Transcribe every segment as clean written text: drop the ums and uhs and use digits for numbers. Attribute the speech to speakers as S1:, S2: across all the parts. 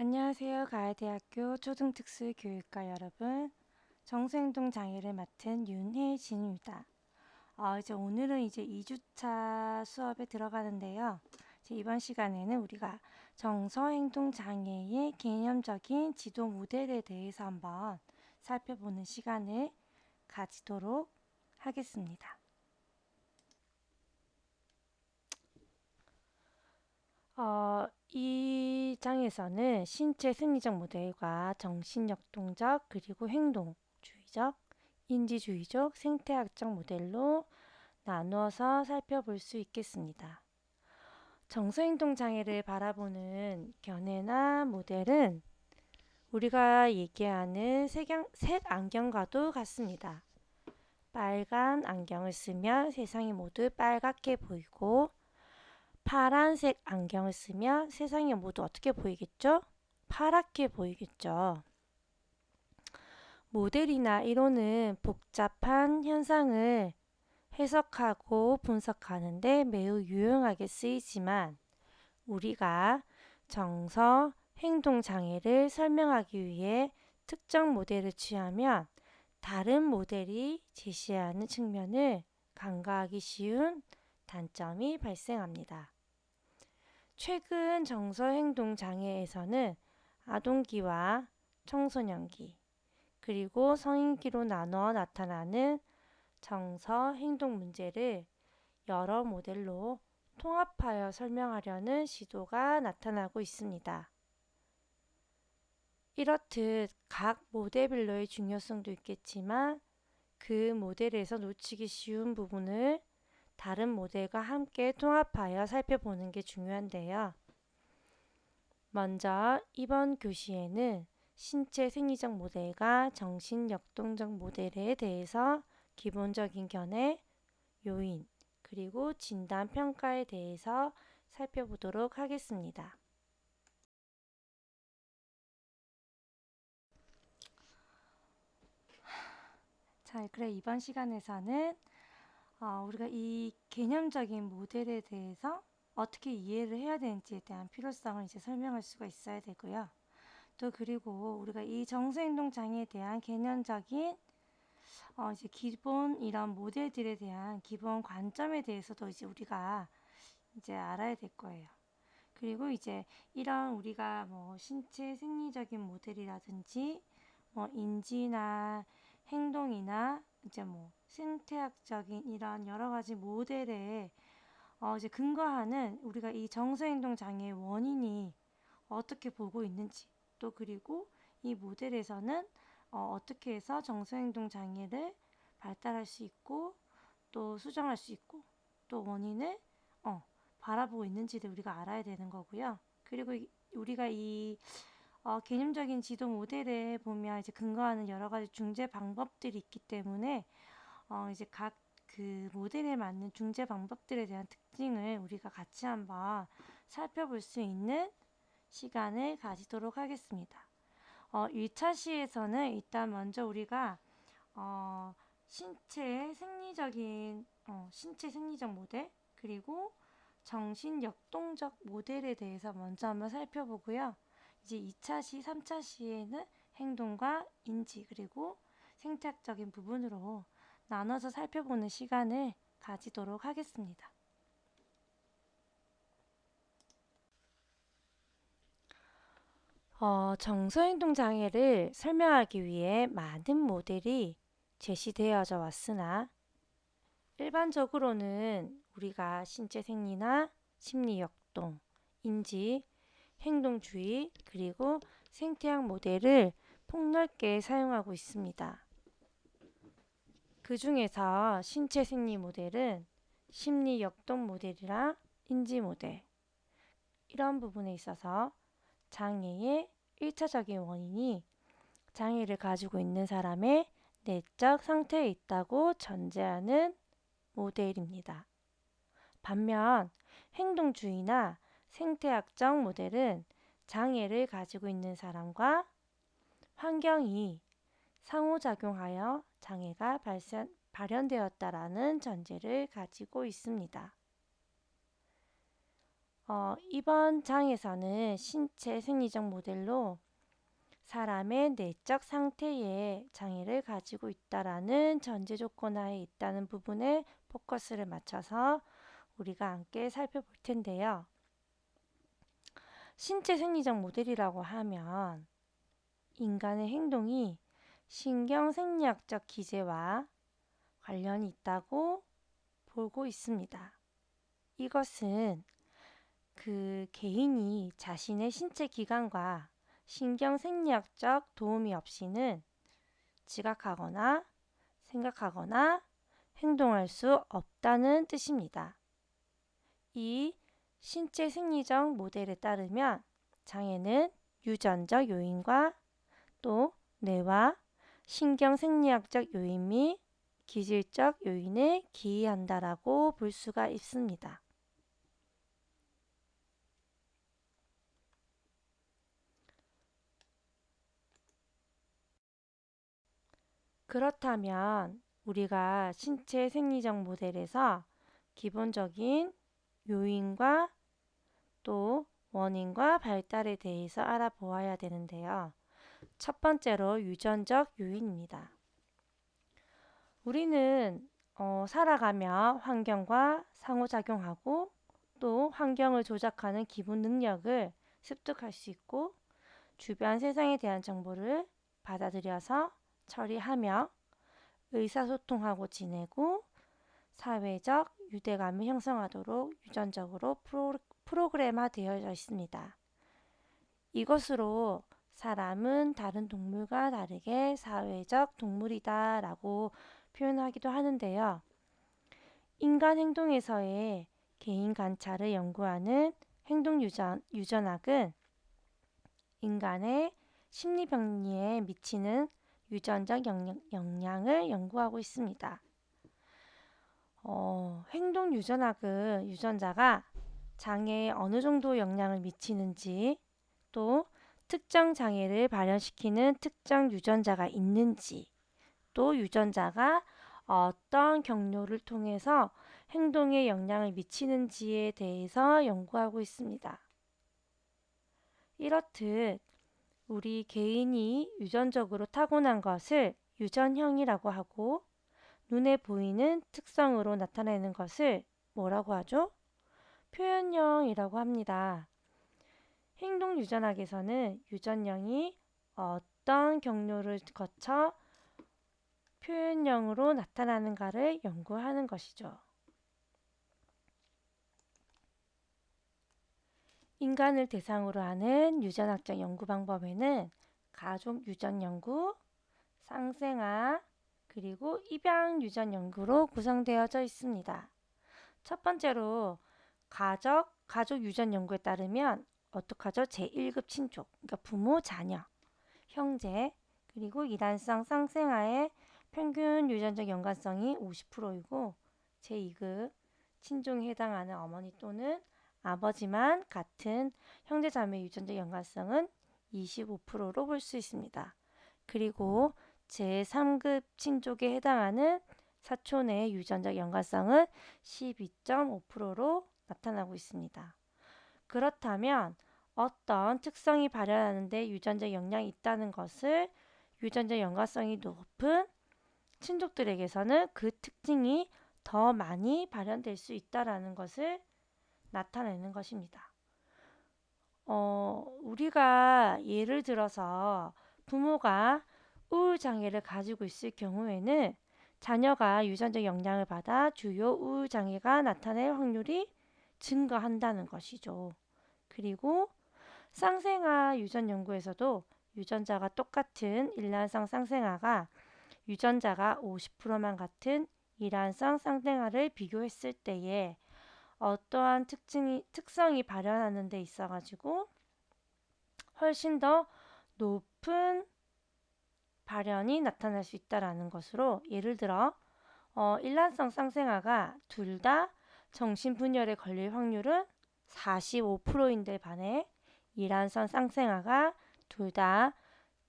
S1: 안녕하세요. 가야대학교 초등특수교육과 여러분. 정서행동 장애를 맡은 윤혜진입니다. 이제 오늘은 이제 2주차 수업에 들어가는데요. 이제 이번 시간에는 우리가 정서행동 장애의 개념적인 지도 모델에 대해서 한번 살펴보는 시간을 가지도록 하겠습니다. 이 장에서는 신체 생리적 모델과 정신역동적 그리고 행동주의적, 인지주의적, 생태학적 모델로 나누어서 살펴볼 수 있겠습니다. 정서행동 장애를 바라보는 견해나 모델은 우리가 얘기하는 색 안경과도 같습니다. 빨간 안경을 쓰면 세상이 모두 빨갛게 보이고 파란색 안경을 쓰면 세상이 모두 어떻게 보이겠죠? 파랗게 보이겠죠. 모델이나 이론은 복잡한 현상을 해석하고 분석하는데 매우 유용하게 쓰이지만 우리가 정서, 행동 장애를 설명하기 위해 특정 모델을 취하면 다른 모델이 제시하는 측면을 간과하기 쉬운 단점이 발생합니다. 최근 정서행동 장애에서는 아동기와 청소년기, 그리고 성인기로 나눠 나타나는 정서행동 문제를 여러 모델로 통합하여 설명하려는 시도가 나타나고 있습니다. 이렇듯 각 모델별로의 중요성도 있겠지만 그 모델에서 놓치기 쉬운 부분을 다른 모델과 함께 통합하여 살펴보는 게 중요한데요. 먼저 이번 교시에는 신체 생리적 모델과 정신 역동적 모델에 대해서 기본적인 견해, 요인, 그리고 진단 평가에 대해서 살펴보도록 하겠습니다. 자, 그래 이번 시간에서는 우리가 이 개념적인 모델에 대해서 어떻게 이해를 해야 되는지에 대한 필요성을 이제 설명할 수가 있어야 되고요. 또 그리고 우리가 이 정서행동 장애에 대한 개념적인 이제 기본 이런 모델들에 대한 기본 관점에 대해서도 이제 우리가 이제 알아야 될 거예요. 그리고 이제 이런 우리가 뭐 신체 생리적인 모델이라든지 뭐 인지나 행동이나 이제 뭐 생태학적인 이런 여러 가지 모델에 이제 근거하는 우리가 이 정서행동 장애의 원인이 어떻게 보고 있는지 또 그리고 이 모델에서는 어떻게 해서 정서행동 장애를 발달할 수 있고 또 수정할 수 있고 또 원인을 바라보고 있는지를 우리가 알아야 되는 거고요. 그리고 우리가 이 개념적인 지도 모델에 보면 이제 근거하는 여러 가지 중재 방법들이 있기 때문에 이제 각 그 모델에 맞는 중재 방법들에 대한 특징을 우리가 같이 한번 살펴볼 수 있는 시간을 가지도록 하겠습니다. 1차 시에서는 일단 먼저 우리가 신체 생리적 모델 그리고 정신 역동적 모델에 대해서 먼저 한번 살펴보고요. 이제 2차 시, 3차 시에는 행동과 인지 그리고 생태학적인 부분으로 나눠서 살펴보는 시간을 가지도록 하겠습니다. 정서행동 장애를 설명하기 위해 많은 모델이 제시되어져 왔으나 일반적으로는 우리가 신체 생리나 심리 역동, 인지, 행동주의, 그리고 생태학 모델을 폭넓게 사용하고 있습니다. 그 중에서 신체 생리 모델은 심리 역동 모델이랑 인지 모델, 이런 부분에 있어서 장애의 1차적인 원인이 장애를 가지고 있는 사람의 내적 상태에 있다고 전제하는 모델입니다. 반면 행동주의나 생태학적 모델은 장애를 가지고 있는 사람과 환경이 상호작용하여 장애가 발현되었다라는 전제를 가지고 있습니다. 이번 장에서는 신체 생리적 모델로 사람의 내적 상태에 장애를 가지고 있다라는 전제 조건 하에 있다는 부분에 포커스를 맞춰서 우리가 함께 살펴볼 텐데요. 신체 생리적 모델이라고 하면 인간의 행동이 신경 생리학적 기제와 관련이 있다고 보고 있습니다. 이것은 그 개인이 자신의 신체 기관과 신경 생리학적 도움이 없이는 지각하거나 생각하거나 행동할 수 없다는 뜻입니다. 이 신체 생리적 모델에 따르면 장애는 유전적 요인과 또 뇌와 신경 생리학적 요인 및 기질적 요인에 기인한다라고 볼 수가 있습니다. 그렇다면 우리가 신체 생리적 모델에서 기본적인 요인과 또 원인과 발달에 대해서 알아보아야 되는데요. 첫 번째로 유전적 요인입니다. 우리는 살아가며 환경과 상호작용하고 또 환경을 조작하는 기본 능력을 습득할 수 있고 주변 세상에 대한 정보를 받아들여서 처리하며 의사소통하고 지내고 사회적 유대감을 형성하도록 유전적으로 프로그램화되어 있습니다. 이것으로 사람은 다른 동물과 다르게 사회적 동물이다 라고 표현하기도 하는데요. 인간 행동에서의 개인 관찰을 연구하는 행동유전학은 인간의 심리병리에 미치는 유전적 영향을 연구하고 있습니다. 행동유전학은 유전자가 장애에 어느 정도 영향을 미치는지 또 특정 장애를 발현시키는 특정 유전자가 있는지 또 유전자가 어떤 경로를 통해서 행동에 영향을 미치는지에 대해서 연구하고 있습니다. 이렇듯 우리 개인이 유전적으로 타고난 것을 유전형이라고 하고 눈에 보이는 특성으로 나타내는 것을 뭐라고 하죠? 표현형이라고 합니다. 행동유전학에서는 유전형이 어떤 경로를 거쳐 표현형으로 나타나는가를 연구하는 것이죠. 인간을 대상으로 하는 유전학적 연구 방법에는 가족 유전 연구, 쌍생아, 그리고 입양 유전 연구로 구성되어져 있습니다. 첫 번째로 가족 유전 연구에 따르면 어떡하죠? 제1급 친족, 그러니까 부모, 자녀, 형제, 그리고 이란성 쌍생아의 평균 유전적 연관성이 50%이고 제2급 친족에 해당하는 어머니 또는 아버지만 같은 형제자매 유전적 연관성은 25%로 볼 수 있습니다. 그리고 제3급 친족에 해당하는 사촌의 유전적 연관성은 12.5%로 나타나고 있습니다. 그렇다면 어떤 특성이 발현하는데 유전적 영향이 있다는 것을 유전적 연관성이 높은 친족들에게서는 그 특징이 더 많이 발현될 수 있다는 것을 나타내는 것입니다. 우리가 예를 들어서 부모가 우울장애를 가지고 있을 경우에는 자녀가 유전적 영향을 받아 주요 우울장애가 나타낼 확률이 증가한다는 것이죠. 그리고 쌍생아 유전 연구에서도 유전자가 똑같은 일란성 쌍생아가 유전자가 50%만 같은 이란성 쌍생아를 비교했을 때에 어떠한 특성이 발현하는 데 있어가지고 훨씬 더 높은 발현이 나타날 수 있다는 것으로 예를 들어 일란성 쌍생아가 둘 다 정신분열에 걸릴 확률은 45%인데 반해 이란성 쌍생아가 둘 다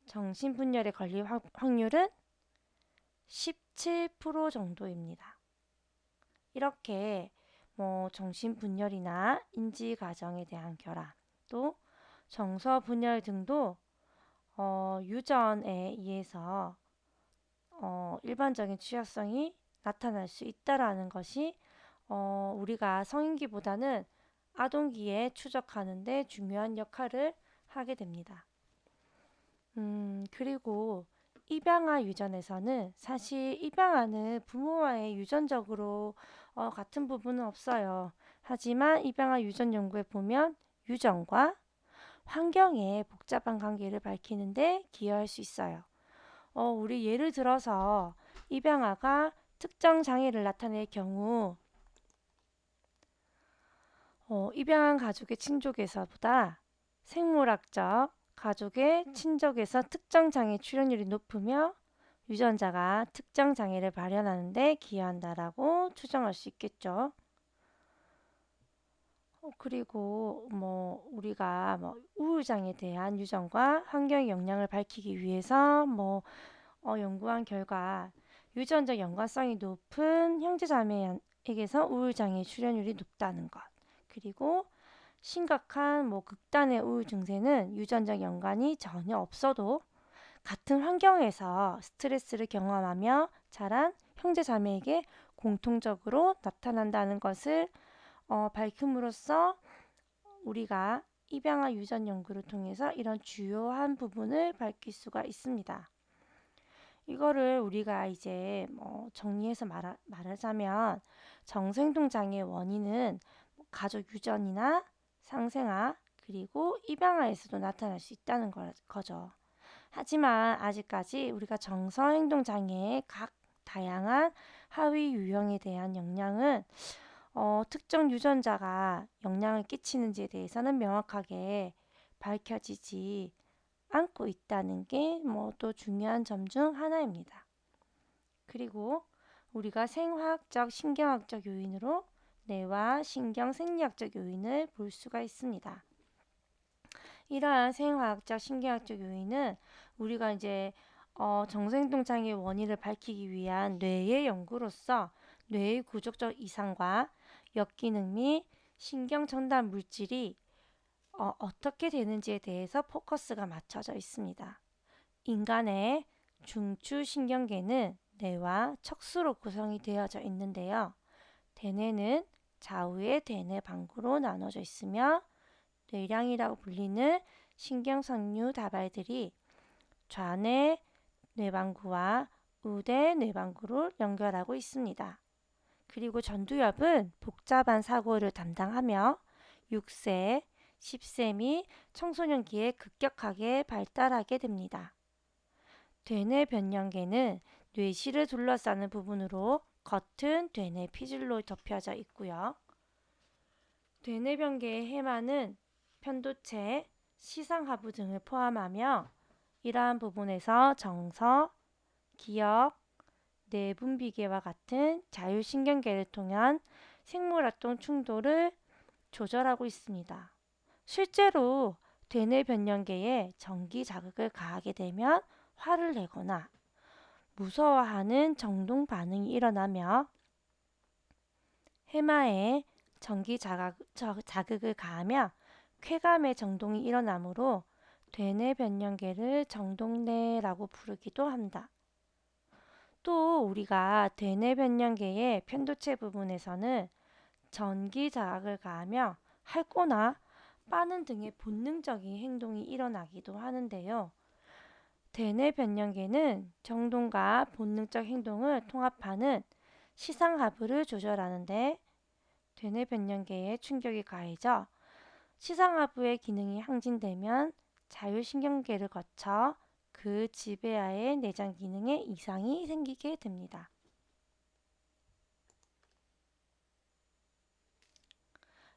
S1: 정신분열에 걸릴 확률은 17% 정도입니다. 이렇게 정신분열이나 인지과정에 대한 결함, 또 정서분열 등도 유전에 의해서 일반적인 취약성이 나타날 수 있다라는 것이 우리가 성인기보다는 아동기에 추적하는 데 중요한 역할을 하게 됩니다. 그리고 입양아 유전에서는 사실 입양아는 부모와의 유전적으로 같은 부분은 없어요. 하지만 입양아 유전 연구에 보면 유전과 환경의 복잡한 관계를 밝히는데 기여할 수 있어요. 우리 예를 들어서 입양아가 특정 장애를 나타낼 경우 입양한 가족의 친족에서보다 생물학적 가족의 친족에서 특정 장애 출현율이 높으며 유전자가 특정 장애를 발현하는 데 기여한다라고 추정할 수 있겠죠. 그리고 우리가 우울장애에 대한 유전과 환경의 영향을 밝히기 위해서 연구한 결과 유전적 연관성이 높은 형제자매에게서 우울장애 출현율이 높다는 것. 그리고 심각한 극단의 우울 증세는 유전적 연관이 전혀 없어도 같은 환경에서 스트레스를 경험하며 자란 형제자매에게 공통적으로 나타난다는 것을 밝힘으로써 우리가 입양아 유전 연구를 통해서 이런 주요한 부분을 밝힐 수가 있습니다. 이거를 우리가 이제 정리해서 말하자면 정서행동 장애의 원인은 가족 유전이나 상생아 그리고 입양아에서도 나타날 수 있다는 거죠. 하지만 아직까지 우리가 정서행동 장애의 각 다양한 하위 유형에 대한 영향은 특정 유전자가 영향을 끼치는지에 대해서는 명확하게 밝혀지지 않고 있다는 게 또 중요한 점 중 하나입니다. 그리고 우리가 생화학적, 신경학적 요인으로 뇌와 신경 생리학적 요인을 볼 수가 있습니다. 이러한 생화학적, 신경학적 요인은 우리가 이제 정서행동 장애 원인을 밝히기 위한 뇌의 연구로서 뇌의 구조적 이상과 역기능 및 신경 전달 물질이 어떻게 되는지에 대해서 포커스가 맞춰져 있습니다. 인간의 중추신경계는 뇌와 척수로 구성이 되어져 있는데요. 대뇌는 좌우의 대뇌 방구로 나눠져 있으며 뇌량이라고 불리는 신경섬유 다발들이 좌뇌 뇌방구와 우대 뇌방구를 연결하고 있습니다. 그리고 전두엽은 복잡한 사고를 담당하며 6세, 10세 및 청소년기에 급격하게 발달하게 됩니다. 대뇌 변형계는 뇌실을 둘러싸는 부분으로 겉은 대뇌 피질로 덮여져 있고요. 대뇌 변계의 해마는 편도체, 시상하부 등을 포함하며 이러한 부분에서 정서, 기억, 뇌분비계와 같은 자율신경계를 통한 생물활동 충돌을 조절하고 있습니다. 실제로 대뇌 변형계에 전기 자극을 가하게 되면 화를 내거나 무서워하는 정동 반응이 일어나며 해마에 전기 자극을 가하며 쾌감의 정동이 일어나므로 대뇌 변형계를 정동뇌라고 부르기도 한다. 또 우리가 대뇌 변형계의 편도체 부분에서는 전기 자극을 가하며 핥거나 빠는 등의 본능적인 행동이 일어나기도 하는데요. 대뇌 변형계는 정동과 본능적 행동을 통합하는 시상하부를 조절하는데 대뇌 변형계에 충격이 가해져 시상하부의 기능이 항진되면 자율신경계를 거쳐 그 지배하에 내장 기능에 이상이 생기게 됩니다.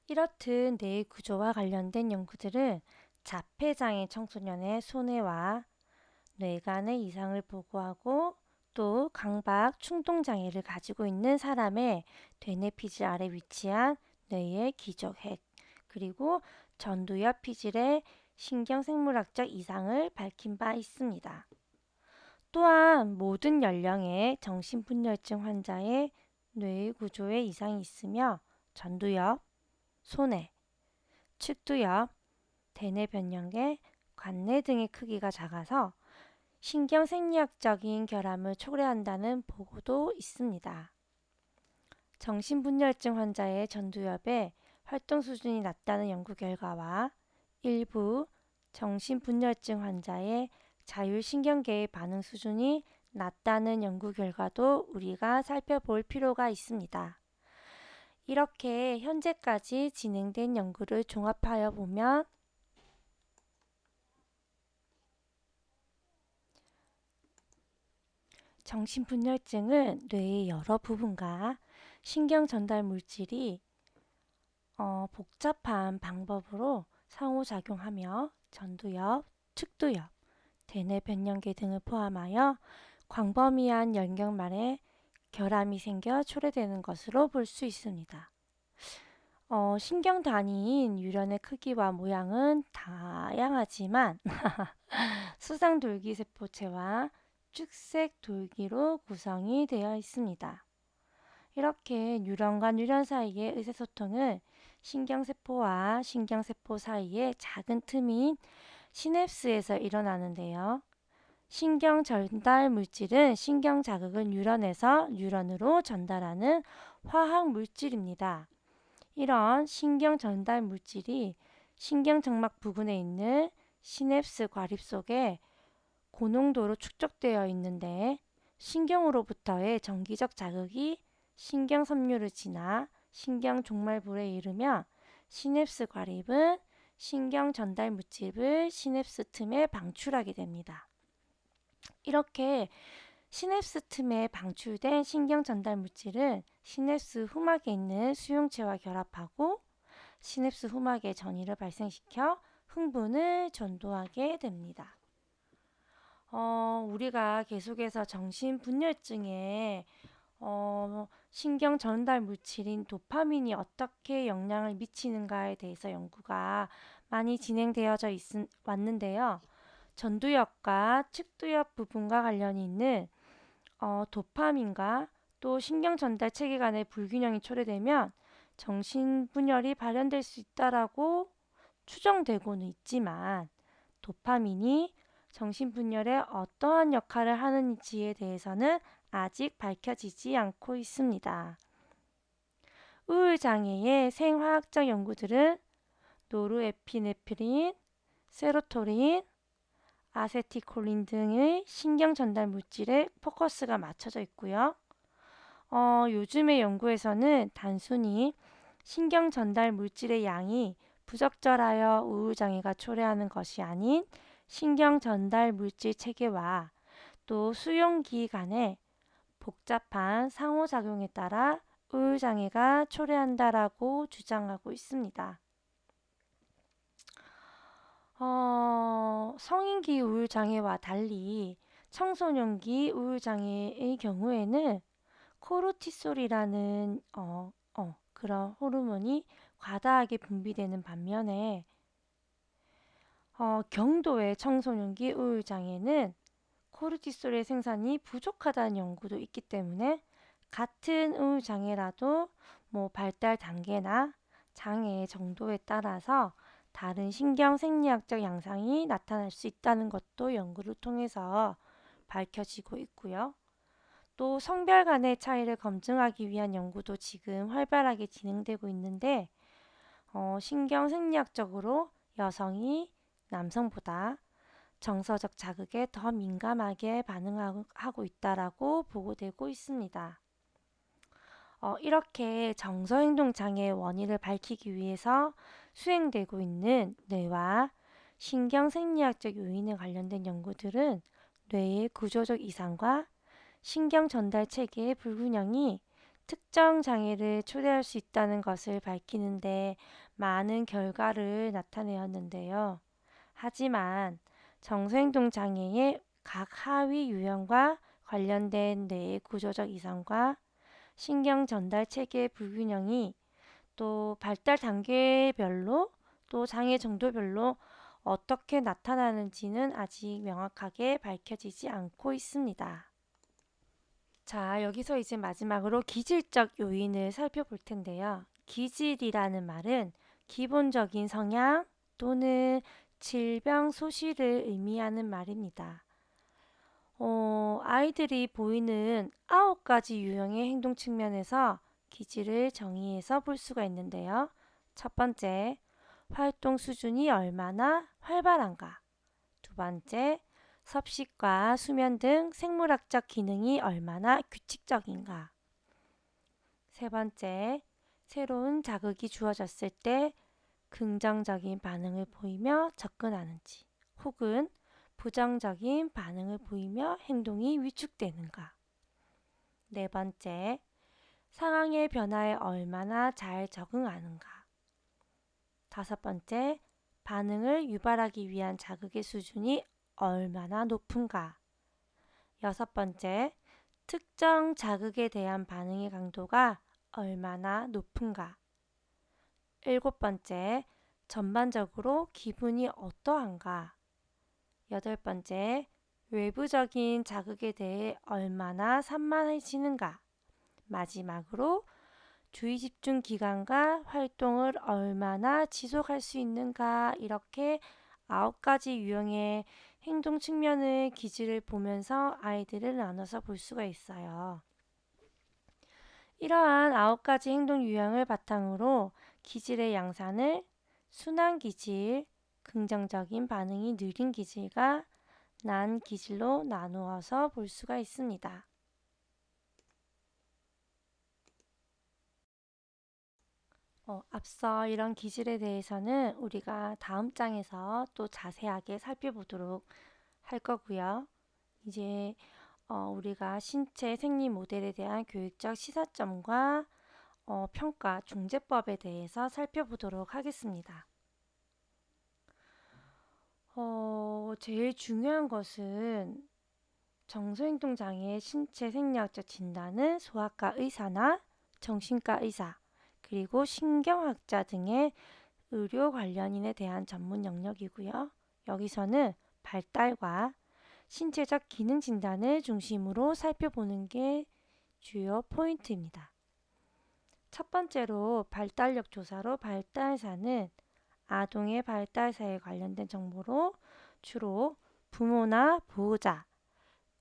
S1: 이렇듯 뇌의 구조와 관련된 연구들은 자폐장애 청소년의 손해와 뇌간의 이상을 보고하고 또 강박 충동장애를 가지고 있는 사람의 대뇌 피질 아래 위치한 뇌의 기저핵 그리고 전두엽 피질의 신경생물학적 이상을 밝힌 바 있습니다. 또한 모든 연령의 정신분열증 환자의 뇌의 구조에 이상이 있으며 전두엽, 소뇌, 측두엽, 대뇌 변형계, 관내 등의 크기가 작아서 신경생리학적인 결함을 초래한다는 보고도 있습니다. 정신분열증 환자의 전두엽의 활동 수준이 낮다는 연구 결과와 일부 정신분열증 환자의 자율신경계의 반응 수준이 낮다는 연구 결과도 우리가 살펴볼 필요가 있습니다. 이렇게 현재까지 진행된 연구를 종합하여 보면 정신분열증은 뇌의 여러 부분과 신경 전달 물질이 복잡한 방법으로 상호작용하며 전두엽, 측두엽, 대뇌 변형계 등을 포함하여 광범위한 연결망에 결함이 생겨 초래되는 것으로 볼 수 있습니다. 신경 단위인 유련의 크기와 모양은 다양하지만 수상돌기세포체와 쭉색돌기로 구성이 되어 있습니다. 이렇게 뉴런과 뉴런 사이의 의사소통은 신경세포와 신경세포 사이의 작은 틈인 시냅스에서 일어나는데요. 신경 전달 물질은 신경 자극을 뉴런에서 뉴런으로 전달하는 화학 물질입니다. 이런 신경 전달 물질이 신경정막 부근에 있는 시냅스 과립 속에 고농도로 축적되어 있는데 신경으로부터의 정기적 자극이 신경 섬유를 지나 신경 종말부에 이르면 시냅스 과립은 신경 전달 물질을 시냅스 틈에 방출하게 됩니다. 이렇게 시냅스 틈에 방출된 신경 전달 물질은 시냅스 후막에 있는 수용체와 결합하고 시냅스 후막의 전이를 발생시켜 흥분을 전도하게 됩니다. 우리가 계속해서 정신분열증에 신경 전달 물질인 도파민이 어떻게 영향을 미치는가에 대해서 연구가 많이 진행되어져 왔는데요. 전두엽과 측두엽 부분과 관련이 있는 도파민과 또 신경 전달 체계 간의 불균형이 초래되면 정신분열이 발현될 수 있다라고 추정되고는 있지만 도파민이 정신분열에 어떠한 역할을 하는지에 대해서는 아직 밝혀지지 않고 있습니다. 우울장애의 생화학적 연구들은 노르에피네프린, 세로토닌, 아세틸콜린 등의 신경 전달 물질에 포커스가 맞춰져 있고요. 요즘의 연구에서는 단순히 신경 전달 물질의 양이 부적절하여 우울장애가 초래하는 것이 아닌 신경 전달 물질 체계와 또 수용기 간의 복잡한 상호작용에 따라 우울장애가 초래한다라고 주장하고 있습니다. 성인기 우울장애와 달리 청소년기 우울장애의 경우에는 코르티솔이라는 그런 호르몬이 과다하게 분비되는 반면에 경도의 청소년기 우울장애는 코르티솔의 생산이 부족하다는 연구도 있기 때문에 같은 우울장애라도 발달 단계나 장애의 정도에 따라서 다른 신경생리학적 양상이 나타날 수 있다는 것도 연구를 통해서 밝혀지고 있고요. 또 성별 간의 차이를 검증하기 위한 연구도 지금 활발하게 진행되고 있는데 신경생리학적으로 여성이 남성보다 정서적 자극에 더 민감하게 반응하고 있다라고 보고되고 있습니다. 이렇게 정서행동장애의 원인을 밝히기 위해서 수행되고 있는 뇌와 신경생리학적 요인에 관련된 연구들은 뇌의 구조적 이상과 신경 전달 체계의 불균형이 특정 장애를 초래할 수 있다는 것을 밝히는데 많은 결과를 나타내었는데요. 하지만 정서행동 장애의 각 하위 유형과 관련된 뇌의 구조적 이상과 신경 전달 체계의 불균형이 또 발달 단계별로 또 장애 정도별로 어떻게 나타나는지는 아직 명확하게 밝혀지지 않고 있습니다. 자, 여기서 이제 마지막으로 기질적 요인을 살펴볼 텐데요. 기질이라는 말은 기본적인 성향 또는 질병 소실을 의미하는 말입니다. 아이들이 보이는 9가지 유형의 행동 측면에서 기질을 정의해서 볼 수가 있는데요. 첫 번째, 활동 수준이 얼마나 활발한가. 두 번째, 섭식과 수면 등 생물학적 기능이 얼마나 규칙적인가. 세 번째, 새로운 자극이 주어졌을 때 긍정적인 반응을 보이며 접근하는지, 혹은 부정적인 반응을 보이며 행동이 위축되는가. 네 번째, 상황의 변화에 얼마나 잘 적응하는가. 다섯 번째, 반응을 유발하기 위한 자극의 수준이 얼마나 높은가. 여섯 번째, 특정 자극에 대한 반응의 강도가 얼마나 높은가. 일곱 번째, 전반적으로 기분이 어떠한가. 여덟 번째, 외부적인 자극에 대해 얼마나 산만해지는가. 마지막으로 주의 집중 기간과 활동을 얼마나 지속할 수 있는가. 이렇게 9가지 유형의 행동 측면의 기질을 보면서 아이들을 나눠서 볼 수가 있어요. 이러한 9가지 행동 유형을 바탕으로 기질의 양산을 순한 기질, 긍정적인 반응이 느린 기질과 난 기질로 나누어서 볼 수가 있습니다. 앞서 이런 기질에 대해서는 우리가 다음 장에서 또 자세하게 살펴보도록 할 거고요. 이제 우리가 신체 생리 모델에 대한 교육적 시사점과 평가 중재법에 대해서 살펴보도록 하겠습니다. 제일 중요한 것은 정서행동장애의 신체 생리학적 진단은 소아과 의사나 정신과 의사, 그리고 신경학자 등의 의료 관련인에 대한 전문 영역이고요. 여기서는 발달과 신체적 기능 진단을 중심으로 살펴보는 게 주요 포인트입니다. 첫 번째로 발달력 조사로 발달사는 아동의 발달사에 관련된 정보로 주로 부모나 보호자,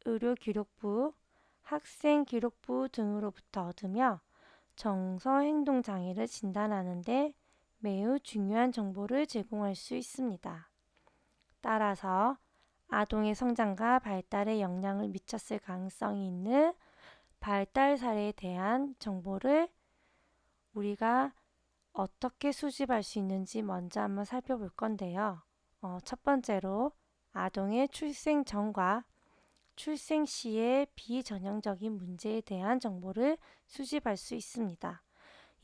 S1: 의료기록부, 학생기록부 등으로부터 얻으며 정서행동장애를 진단하는 데 매우 중요한 정보를 제공할 수 있습니다. 따라서 아동의 성장과 발달에 영향을 미쳤을 가능성이 있는 발달 사례에 대한 정보를 우리가 어떻게 수집할 수 있는지 먼저 한번 살펴볼 건데요. 첫 번째로 아동의 출생 전과 출생 시의 비전형적인 문제에 대한 정보를 수집할 수 있습니다.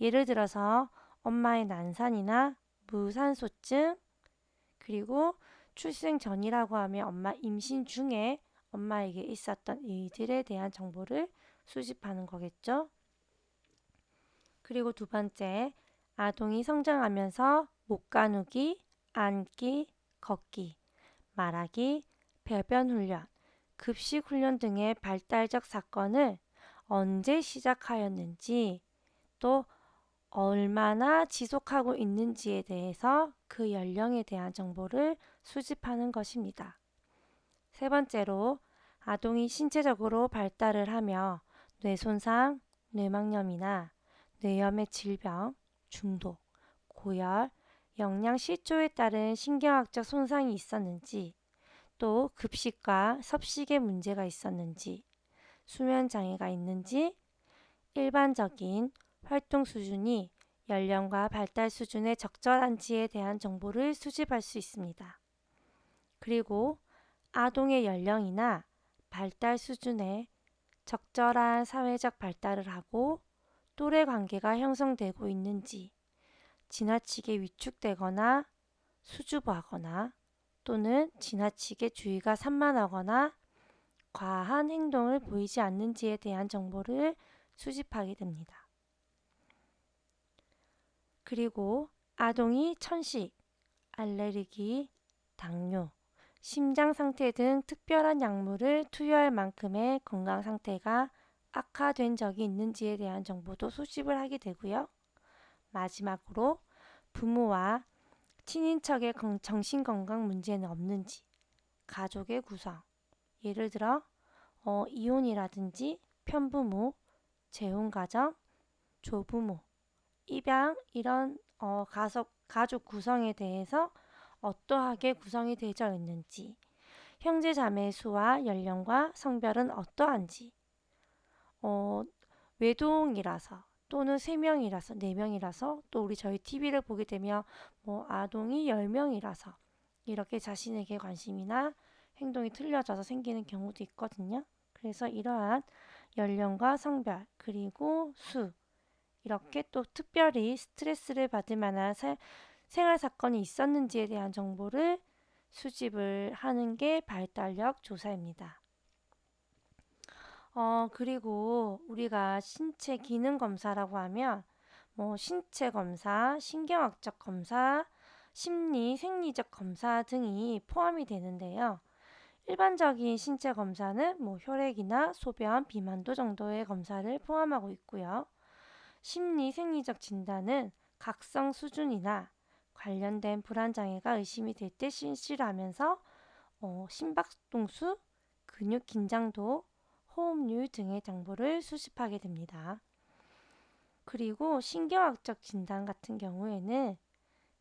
S1: 예를 들어서 엄마의 난산이나 무산소증, 그리고 출생 전이라고 하면 엄마 임신 중에 엄마에게 있었던 일들에 대한 정보를 수집하는 거겠죠. 그리고 두 번째, 아동이 성장하면서 목 가누기, 앉기, 걷기, 말하기, 배변 훈련, 급식 훈련 등의 발달적 사건을 언제 시작하였는지, 또 얼마나 지속하고 있는지에 대해서 그 연령에 대한 정보를 수집하는 것입니다. 세 번째로 아동이 신체적으로 발달을 하며 뇌손상, 뇌막염이나 뇌염의 질병, 중독, 고열, 영양 실조에 따른 신경학적 손상이 있었는지, 또 급식과 섭식에 문제가 있었는지, 수면 장애가 있는지, 일반적인 활동 수준이 연령과 발달 수준에 적절한지에 대한 정보를 수집할 수 있습니다. 그리고 아동의 연령이나 발달 수준에 적절한 사회적 발달을 하고 또래 관계가 형성되고 있는지, 지나치게 위축되거나 수줍어하거나 또는 지나치게 주의가 산만하거나 과한 행동을 보이지 않는지에 대한 정보를 수집하게 됩니다. 그리고 아동이 천식, 알레르기, 당뇨, 심장 상태 등 특별한 약물을 투여할 만큼의 건강 상태가 악화된 적이 있는지에 대한 정보도 수집을 하게 되고요. 마지막으로 부모와 친인척의 정신건강 문제는 없는지, 가족의 구성, 예를 들어 이혼이라든지 편부모, 재혼가정, 조부모, 입양 이런 가족 구성에 대해서 어떠하게 구성이 되어 있는지, 형제 자매 수와 연령과 성별은 어떠한지, 어, 외동이라서 또는 3명이라서 4명이라서 또 저희 TV를 보게 되면 뭐 아동이 10명이라서 이렇게 자신에게 관심이나 행동이 틀려져서 생기는 경우도 있거든요. 그래서 이러한 연령과 성별 그리고 수 이렇게 또 특별히 스트레스를 받을 만한 생활 사건이 있었는지에 대한 정보를 수집을 하는 게 발달력 조사입니다. 그리고 우리가 신체 기능 검사라고 하면 뭐 신체 검사, 신경학적 검사, 심리, 생리적 검사 등이 포함이 되는데요. 일반적인 신체 검사는 뭐 혈액이나 소변, 비만도 정도의 검사를 포함하고 있고요. 심리, 생리적 진단은 각성 수준이나 관련된 불안장애가 의심이 될 때 실시하면서 심박동수, 근육 긴장도, 호흡률 등의 정보를 수집하게 됩니다. 그리고 신경학적 진단 같은 경우에는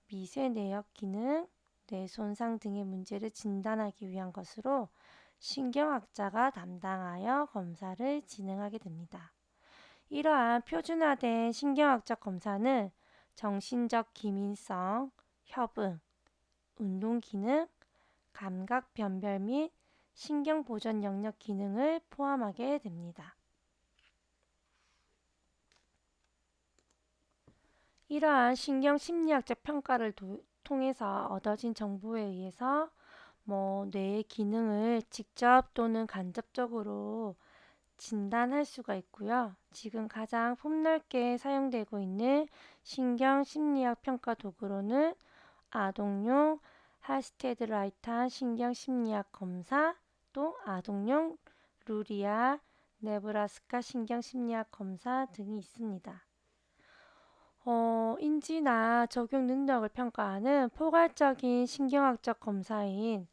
S1: 미세 내역 기능, 뇌 손상 등의 문제를 진단하기 위한 것으로 신경학자가 담당하여 검사를 진행하게 됩니다. 이러한 표준화된 신경학적 검사는 정신적 기민성, 협응, 운동 기능, 감각 변별 및 신경 보전 영역 기능을 포함하게 됩니다. 이러한 신경 심리학적 평가를 통해서 얻어진 정보에 의해서 뇌의 기능을 직접 또는 간접적으로 진단할 수가 있고요. 지금 가장 폭넓게 사용되고 있는 신경 심리학 평가 도구로는 아동용 할스테드 라이탄 신경 심리학 검사, 또 아동용 루리아 네브라스카 신경 심리학 검사 등이 있습니다. 인지나 적용 능력을 평가하는 포괄적인 신경학적 검사인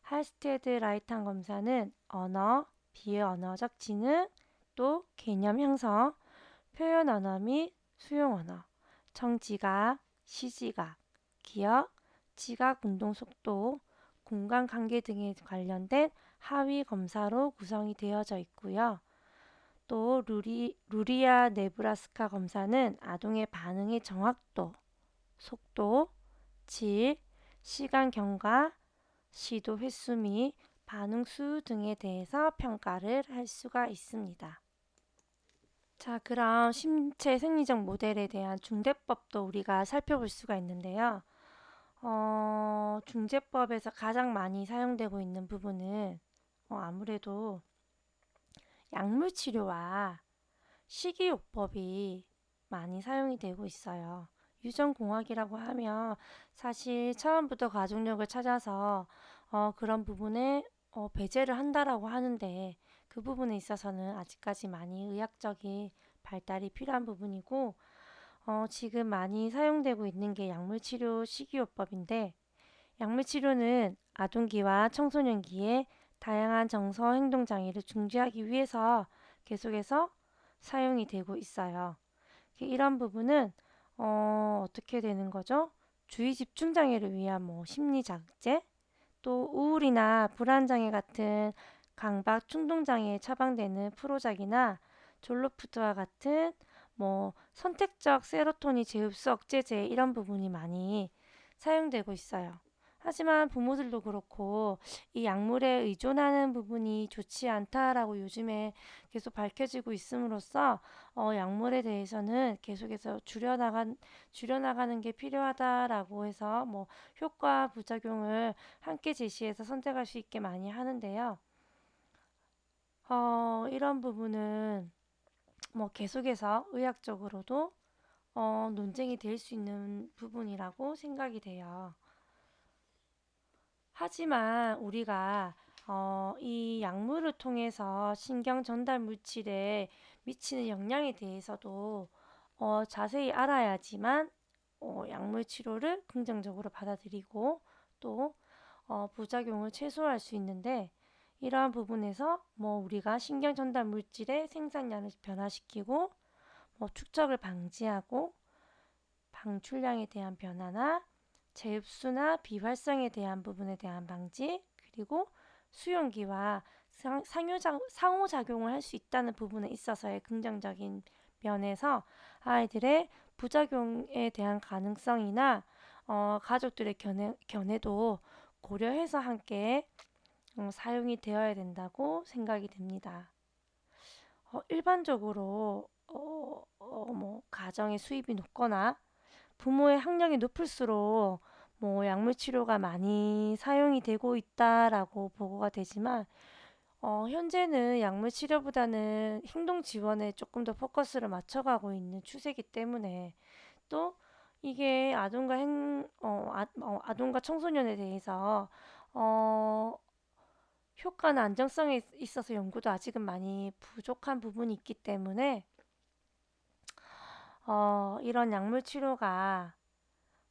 S1: 할스테드 라이탄 검사는 언어, 비언어적 지능, 또 개념 형성, 표현 언어 및 수용 언어, 청지각, 시지각, 기억, 지각 운동 속도, 공간 관계 등에 관련된 하위 검사로 구성이 되어져 있고요. 또 루리아 네브라스카 검사는 아동의 반응의 정확도, 속도, 질, 시간 경과, 시도 횟수 및 반응 수 등에 대해서 평가를 할 수가 있습니다. 자, 그럼 신체 생리적 모델에 대한 중대법도 우리가 살펴볼 수가 있는데요. 중재법에서 가장 많이 사용되고 있는 부분은 아무래도 약물 치료와 식이요법이 많이 사용이 되고 있어요. 유전공학이라고 하면 사실 처음부터 가족력을 찾아서 그런 부분에 배제를 한다라고 하는데 그 부분에 있어서는 아직까지 많이 의학적인 발달이 필요한 부분이고 지금 많이 사용되고 있는 게 약물치료 식이요법인데 약물치료는 아동기와 청소년기에 다양한 정서 행동 장애를 중지하기 위해서 계속해서 사용이 되고 있어요. 이런 부분은 어떻게 되는 거죠? 주의 집중 장애를 위한 심리 자극제, 또 우울이나 불안 장애 같은 강박 충동 장애에 처방되는 프로작이나 졸로푸드와 같은 선택적 세로토닌 재흡수 억제제 이런 부분이 많이 사용되고 있어요. 하지만 부모들도 그렇고 이 약물에 의존하는 부분이 좋지 않다라고 요즘에 계속 밝혀지고 있음으로써 약물에 대해서는 계속해서 줄여나가는 게 필요하다라고 해서 효과 부작용을 함께 제시해서 선택할 수 있게 많이 하는데요. 이런 부분은 계속해서 의학적으로도 논쟁이 될 수 있는 부분이라고 생각이 돼요. 하지만 우리가 이 약물을 통해서 신경 전달 물질에 미치는 영향에 대해서도 자세히 알아야지만 약물 치료를 긍정적으로 받아들이고 또 부작용을 최소화할 수 있는데 이러한 부분에서 우리가 신경 전달 물질의 생산량을 변화시키고 축적을 방지하고 방출량에 대한 변화나 재흡수나 비활성에 대한 부분에 대한 방지 그리고 수용기와 상호작용을 할 수 있다는 부분에 있어서의 긍정적인 면에서 아이들의 부작용에 대한 가능성이나 가족들의 견해도 고려해서 함께 사용이 되어야 된다고 생각이 됩니다. 일반적으로 가정의 수입이 높거나 부모의 학력이 높을수록 약물 치료가 많이 사용이 되고 있다라고 보고가 되지만 현재는 약물 치료보다는 행동 지원에 조금 더 포커스를 맞춰가고 있는 추세이기 때문에 또 이게 아동과 청소년에 대해서 어, 효과나 안정성에 있어서 연구도 아직은 많이 부족한 부분이 있기 때문에 이런 약물 치료가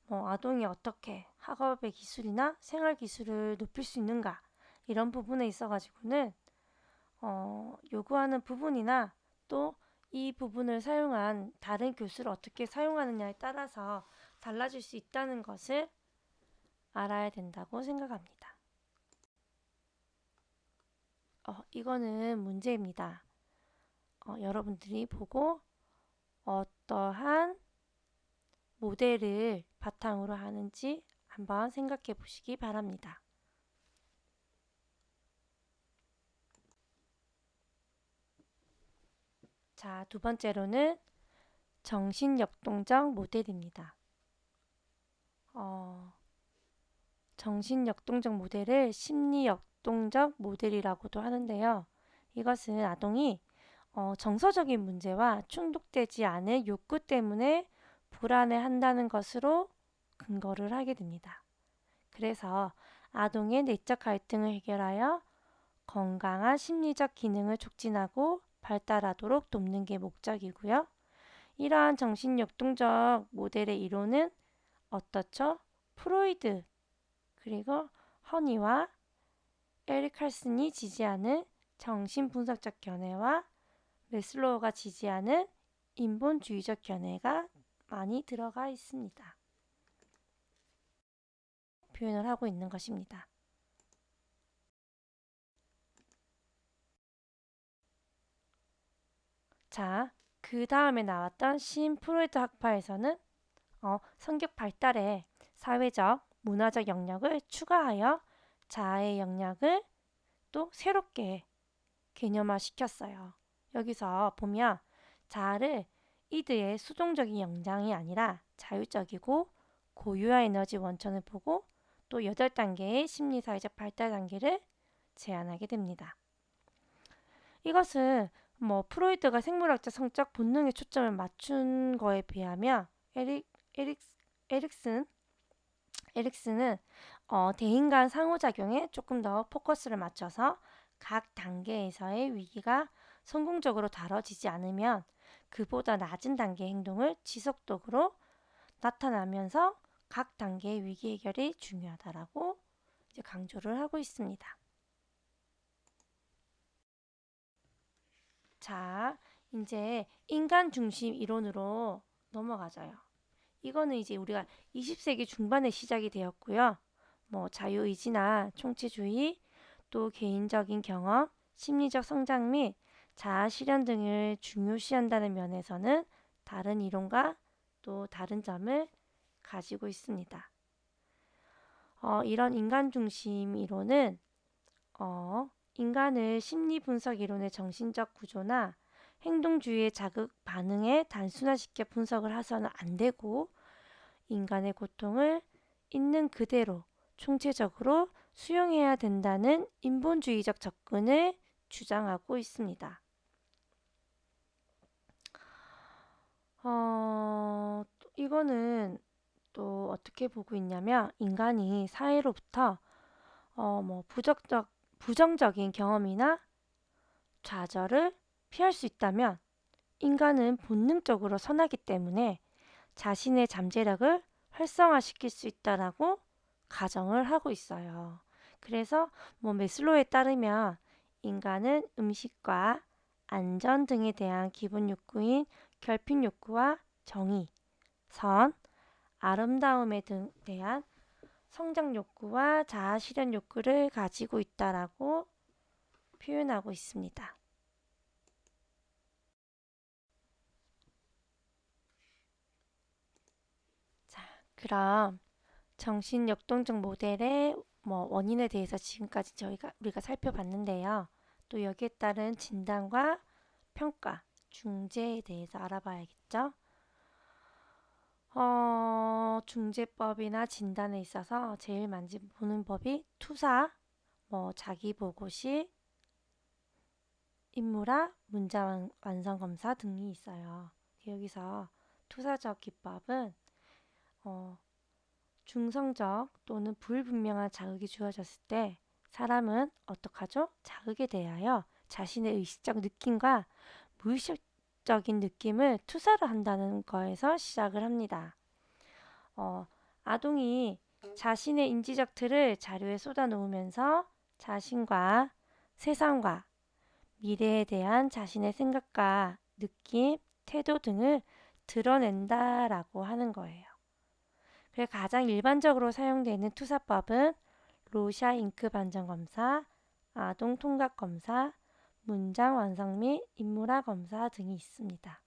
S1: 아동이 어떻게 학업의 기술이나 생활 기술을 높일 수 있는가 이런 부분에 있어 가지고는 요구하는 부분이나 또 이 부분을 사용한 다른 교수를 어떻게 사용하느냐에 따라서 달라질 수 있다는 것을 알아야 된다고 생각합니다. 이거는 문제입니다. 여러분들이 보고 어떠한 모델을 바탕으로 하는지 한번 생각해 보시기 바랍니다. 자, 두 번째로는 정신역동적 모델입니다. 정신역동적 모델을 심리역동적 모델이라고도 하는데요. 이것은 아동이 정서적인 문제와 충족되지 않은 욕구 때문에 불안해한다는 것으로 근거를 하게 됩니다. 그래서 아동의 내적 갈등을 해결하여 건강한 심리적 기능을 촉진하고 발달하도록 돕는 게 목적이고요. 이러한 정신역동적 모델의 이론은 어떻죠? 프로이드 그리고 허니와 에릭 칼슨이 지지하는 정신분석적 견해와 메슬로우가 지지하는 인본주의적 견해가 많이 들어가 있습니다. 표현을 하고 있는 것입니다. 자, 그 다음에 나왔던 프로이드 학파에서는 성격 발달에 사회적, 문화적 영역을 추가하여 자아의 영역을 또 새롭게 개념화시켰어요. 여기서 보면 자아를 이드의 수동적인 영장이 아니라 자율적이고 고유한 에너지 원천을 보고 또 8단계의 심리사회적 발달 단계를 제안하게 됩니다. 이것은 프로이드가 생물학적 성적 본능에 초점을 맞춘 거에 비하면 에릭슨은 대인 간 상호작용에 조금 더 포커스를 맞춰서 각 단계에서의 위기가 성공적으로 다뤄지지 않으면 그보다 낮은 단계의 행동을 지속적으로 나타나면서 각 단계의 위기 해결이 중요하다라고 이제 강조를 하고 있습니다. 자, 이제 인간 중심 이론으로 넘어가자요. 이거는 이제 우리가 20세기 중반에 시작이 되었고요. 자유의지나 총체주의, 또 개인적인 경험, 심리적 성장 및 자아 실현 등을 중요시한다는 면에서는 다른 이론과 또 다른 점을 가지고 있습니다. 이런 인간 중심 이론은 인간을 심리 분석 이론의 정신적 구조나 행동주의의 자극 반응에 단순화시켜 분석을 해서는 안 되고 인간의 고통을 있는 그대로 총체적으로 수용해야 된다는 인본주의적 접근을 주장하고 있습니다. 이거는 또 어떻게 보고 있냐면 인간이 사회로부터 부정적인 경험이나 좌절을 피할 수 있다면 인간은 본능적으로 선하기 때문에 자신의 잠재력을 활성화시킬 수 있다라고 가정을 하고 있어요. 그래서 뭐 메슬로에 따르면 인간은 음식과 안전 등에 대한 기본 욕구인 결핍 욕구와 정의, 선, 아름다움에 대한 성장 욕구와 자아 실현 욕구를 가지고 있다라고 표현하고 있습니다. 자, 그럼 정신 역동적 모델의 원인에 대해서 지금까지 우리가 살펴봤는데요. 또 여기에 따른 진단과 평가, 중재에 대해서 알아봐야겠죠. 중재법이나 진단에 있어서 제일 많이 보는 법이 투사, 자기보고식, 인물화, 문장 완성 검사 등이 있어요. 여기서 투사적 기법은 중성적 또는 불분명한 자극이 주어졌을 때 사람은 어떡하죠? 자극에 대하여 자신의 의식적 느낌과 무의식적인 느낌을 투사를 한다는 거에서 시작을 합니다. 아동이 자신의 인지적 틀을 자료에 쏟아놓으면서 자신과 세상과 미래에 대한 자신의 생각과 느낌, 태도 등을 드러낸다라고 하는 거예요. 그래서 가장 일반적으로 사용되는 투사법은 로샤 잉크 반전 검사, 아동 통각 검사, 문장 완성 및 인물화 검사 등이 있습니다.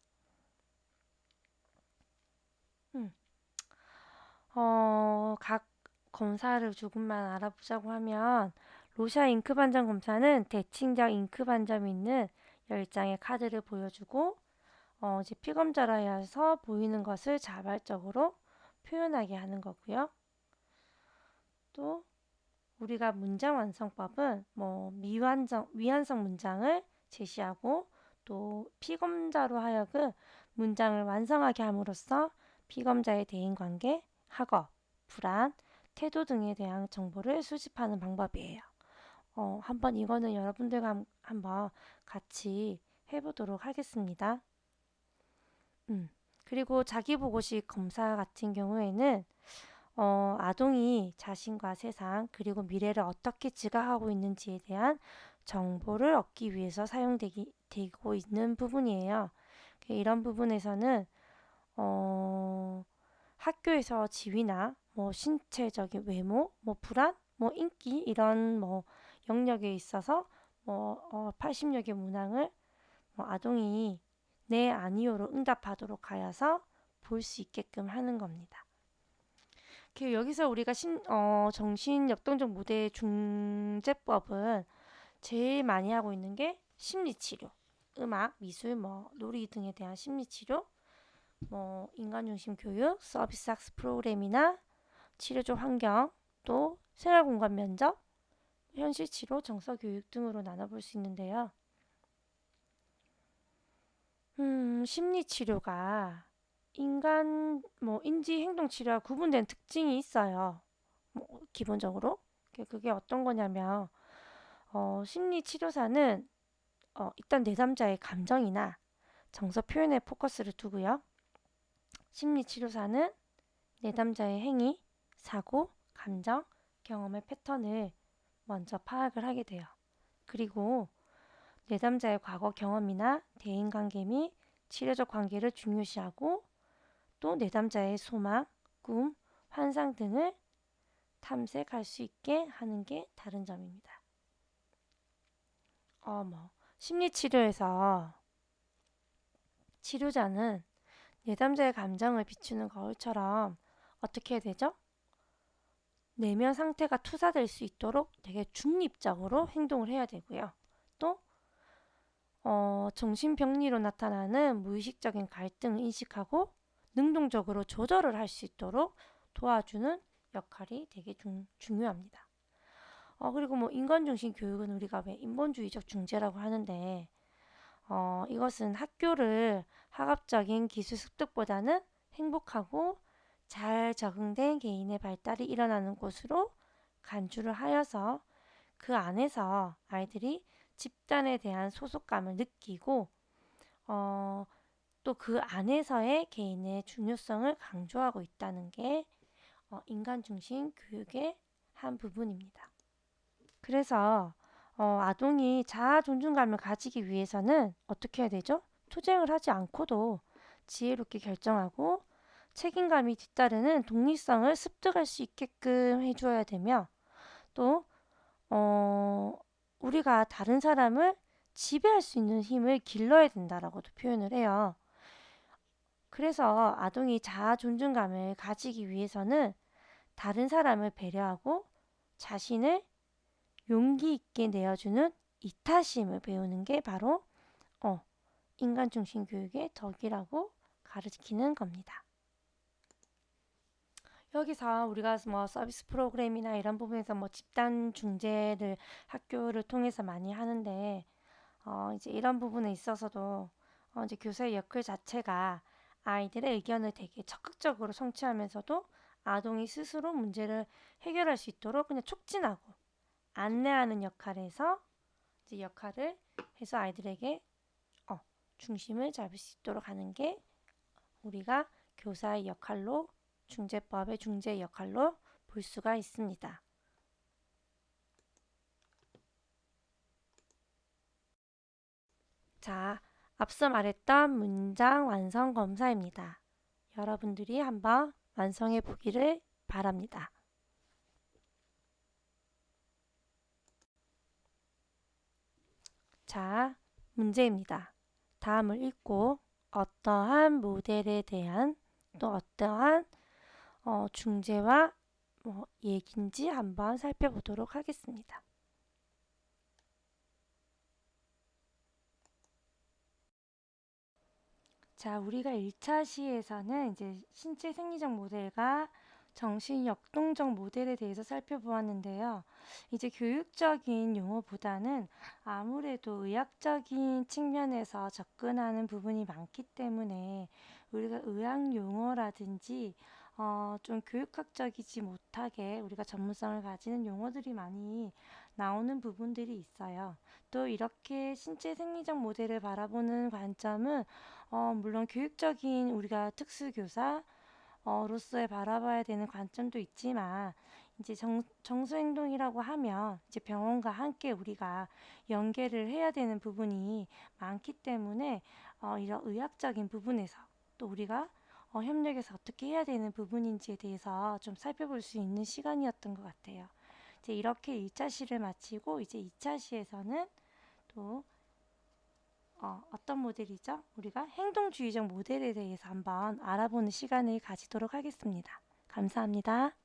S1: 각 검사를 조금만 알아보자고 하면 로샤 잉크 반점 검사는 대칭적 잉크 반점이 있는 10장의 카드를 보여주고 이제 피검자라서 보이는 것을 자발적으로 표현하게 하는 거고요. 또 우리가 문장 완성법은 미완성 문장을 제시하고 또 피검자로 하여금 문장을 완성하게 함으로써 피검자의 대인관계, 학업, 불안, 태도 등에 대한 정보를 수집하는 방법이에요. 한번 이거는 여러분들과 한번 같이 해보도록 하겠습니다. 그리고 자기보고식 검사 같은 경우에는 아동이 자신과 세상 그리고 미래를 어떻게 지각하고 있는지에 대한 정보를 얻기 위해서 되고 있는 부분이에요. 이런 부분에서는 학교에서 지위나 신체적인 외모, 불안, 인기 이런 영역에 있어서 80여 개 문항을 아동이 네, 아니요로 응답하도록 하여서 볼 수 있게끔 하는 겁니다. 여기서 우리가 정신역동적 모대 중재법은 제일 많이 하고 있는 게 심리치료, 음악, 미술, 놀이 등에 대한 심리치료, 인간중심 교육, 서비스 학습 프로그램이나 치료적 환경, 또 생활공간 면접, 현실치료, 정서교육 등으로 나눠볼 수 있는데요. 심리치료가 인지행동치료와 구분된 특징이 있어요. 기본적으로. 그게 어떤 거냐면, 심리치료사는 일단 내3자의 감정이나 정서 표현에 포커스를 두고요. 심리치료사는 내3자의 행위, 사고, 감정, 경험의 패턴을 먼저 파악을 하게 돼요. 그리고 내3자의 과거 경험이나 대인관계 및 치료적 관계를 중요시하고 또 내3자의 소망, 꿈, 환상 등을 탐색할 수 있게 하는 게 다른 점입니다. 심리치료에서 치료자는 내3자의 감정을 비추는 거울처럼 어떻게 해야 되죠? 내면 상태가 투사될 수 있도록 되게 중립적으로 행동을 해야 되고요. 또 정신병리로 나타나는 무의식적인 갈등을 인식하고 능동적으로 조절을 할 수 있도록 도와주는 역할이 되게 중요합니다. 그리고 인간중심 교육은 우리가 왜 인본주의적 중재라고 하는데 이것은 학교를 학업적인 기술 습득보다는 행복하고 잘 적응된 개인의 발달이 일어나는 곳으로 간주를 하여서 그 안에서 아이들이 집단에 대한 소속감을 느끼고 또 그 안에서의 개인의 중요성을 강조하고 있다는 게 인간 중심 교육의 한 부분입니다. 그래서 아동이 자아 존중감을 가지기 위해서는 어떻게 해야 되죠? 투쟁을 하지 않고도 지혜롭게 결정하고 책임감이 뒤따르는 독립성을 습득할 수 있게끔 해주어야 되며 또 우리가 다른 사람을 지배할 수 있는 힘을 길러야 된다라고도 표현을 해요. 그래서 아동이 자아 존중감을 가지기 위해서는 다른 사람을 배려하고 자신을 용기 있게 내어주는 이타심을 배우는 게 바로 인간 중심 교육의 덕이라고 가르치는 겁니다. 여기서 우리가 뭐 서비스 프로그램이나 이런 부분에서 뭐 집단 중재를 학교를 통해서 많이 하는데 이제 이런 부분에 있어서도 이제 교사의 역할 자체가 아이들의 의견을 되게 적극적으로 성취하면서도 아동이 스스로 문제를 해결할 수 있도록 그냥 촉진하고 안내하는 역할에서 이제 역할을 해서 아이들에게 중심을 잡을 수 있도록 하는 게 우리가 교사의 역할로 중재법의 중재의 역할로 볼 수가 있습니다. 자, 앞서 말했던 문장 완성 검사입니다. 여러분들이 한번 완성해 보기를 바랍니다. 자, 문제입니다. 다음을 읽고 어떠한 모델에 대한 또 어떠한 중재와 얘기인지 한번 살펴보도록 하겠습니다. 자, 우리가 1차 시에서는 이제 신체 생리적 모델과 정신 역동적 모델에 대해서 살펴보았는데요. 이제 교육적인 용어보다는 아무래도 의학적인 측면에서 접근하는 부분이 많기 때문에 우리가 의학 용어라든지 좀 교육학적이지 못하게 우리가 전문성을 가지는 용어들이 많이 나오는 부분들이 있어요. 또 이렇게 신체 생리적 모델을 바라보는 관점은 물론 교육적인 우리가 특수교사 로서의 바라봐야 되는 관점도 있지만 이제 정수행동이라고 하면 이제 병원과 함께 우리가 연계를 해야 되는 부분이 많기 때문에 이런 의학적인 부분에서 또 우리가 협력해서 어떻게 해야 되는 부분인지에 대해서 좀 살펴볼 수 있는 시간이었던 것 같아요. 이제 이렇게 1차 시를 마치고 이제 2차 시에서는 또 어떤 모델이죠? 우리가 행동주의적 모델에 대해서 한번 알아보는 시간을 가지도록 하겠습니다. 감사합니다.